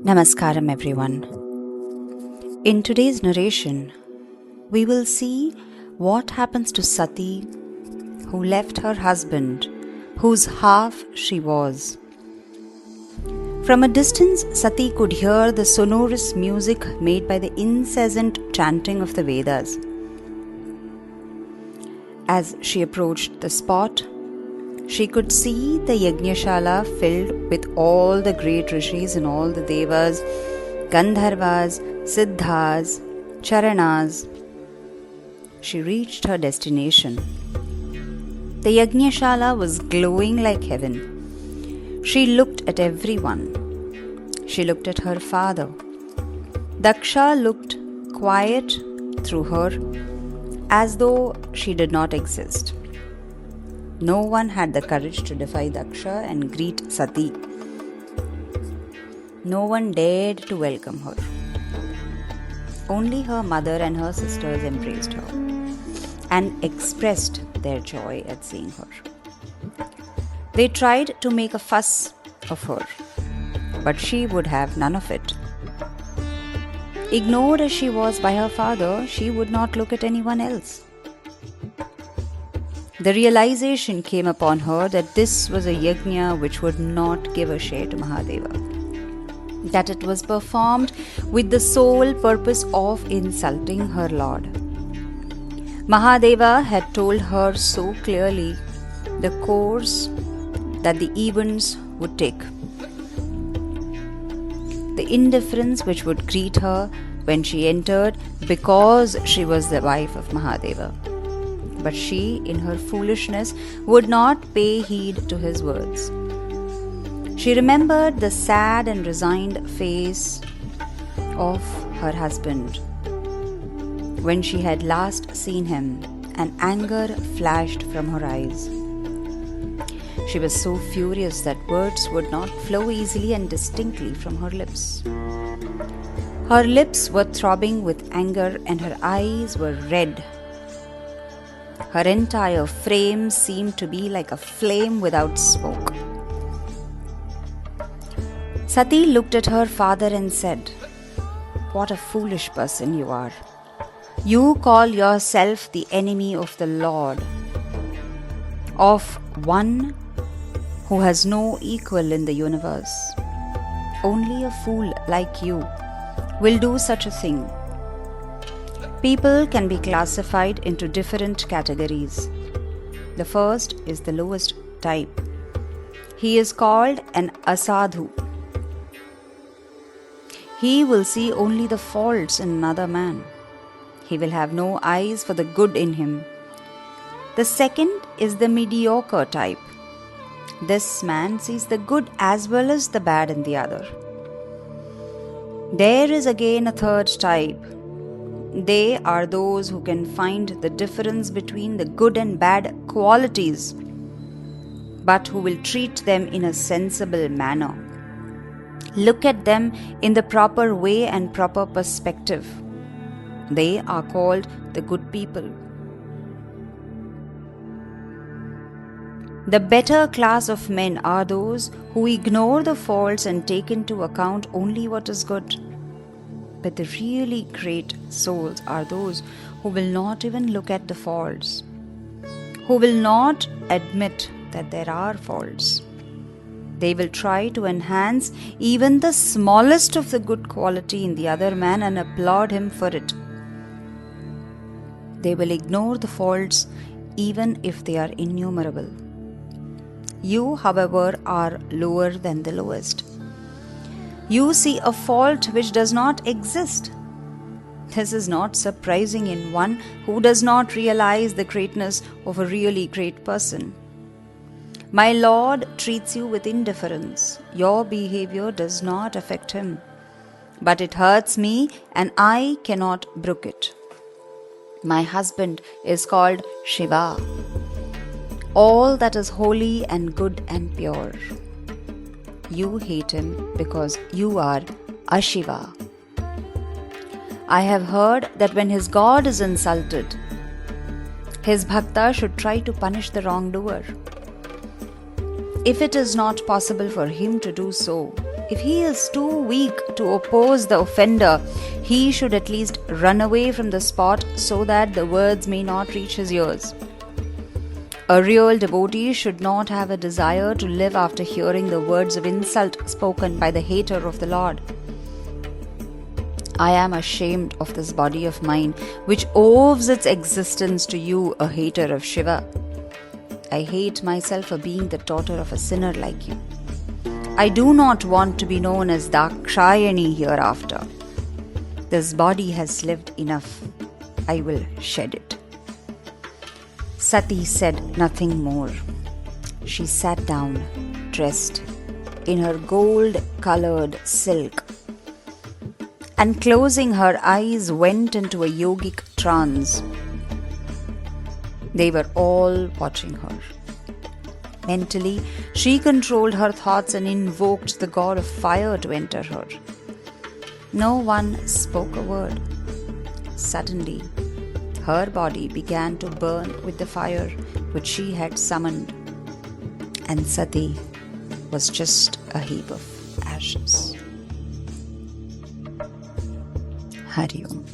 Namaskaram, everyone. In today's narration, we will see what happens to Sati, who left her husband, whose half she was. From a distance, Sati could hear the sonorous music made by the incessant chanting of the Vedas. As she approached the spot, she could see the Yajnashala filled with all the great rishis and all the devas, Gandharvas, Siddhas, Charanas. She reached her destination. The Yajnashala was glowing like heaven. She looked at everyone. She looked at her father. Daksha looked quiet through her, as though she did not exist. No one had the courage to defy Daksha and greet Sati. No one dared to welcome her. Only her mother and her sisters embraced her and expressed their joy at seeing her. They tried to make a fuss of her, but she would have none of it. Ignored as she was by her father, she would not look at anyone else. The realization came upon her that this was a yajna which would not give a share to Mahadeva, that it was performed with the sole purpose of insulting her lord. Mahadeva had told her so clearly the course that the events would take, the indifference which would greet her when she entered because she was the wife of Mahadeva. But she, in her foolishness, would not pay heed to his words. She remembered the sad and resigned face of her husband when she had last seen him, and anger flashed from her eyes. She was so furious that words would not flow easily and distinctly from her lips. Her lips were throbbing with anger and her eyes were red. Her entire frame seemed to be like a flame without smoke. Sati looked at her father and said, "What a foolish person you are. You call yourself the enemy of the Lord, of one who has no equal in the universe. Only a fool like you will do such a thing." People can be classified into different categories. The first is the lowest type. He is called an asadhu. He will see only the faults in another man. He will have no eyes for the good in him. The second is the mediocre type. This man sees the good as well as the bad in the other. There is again a third type. They are those who can find the difference between the good and bad qualities, but who will treat them in a sensible manner. Look at them in the proper way and proper perspective. They are called the good people. The better class of men are those who ignore the faults and take into account only what is good. But the really great souls are those who will not even look at the faults, who will not admit that there are faults. They will try to enhance even the smallest of the good quality in the other man and applaud him for it. They will ignore the faults even if they are innumerable. You, however, are lower than the lowest. You see a fault which does not exist. This is not surprising in one who does not realize the greatness of a really great person. My Lord treats you with indifference. Your behavior does not affect him, but it hurts me and I cannot brook it. My husband is called Shiva, all that is holy and good and pure. You hate him because you are a Shiva. I have heard that when his God is insulted, his bhakta should try to punish the wrongdoer. If it is not possible for him to do so, If he is too weak to oppose the offender, he should at least run away from the spot so that the words may not reach his ears. A real devotee should not have a desire to live after hearing the words of insult spoken by the hater of the Lord. I am ashamed of this body of mine, which owes its existence to you, a hater of Shiva. I hate myself for being the daughter of a sinner like you. I do not want to be known as Dakshayani hereafter. This body has lived enough. I will shed it. Sati said nothing more. She sat down, dressed in her gold-colored silk, and closing her eyes went into a yogic trance. They were all watching her. Mentally, she controlled her thoughts and invoked the god of fire to enter her. No one spoke a word. Suddenly, her body began to burn with the fire which she had summoned, and Sati was just a heap of ashes. Hari Om.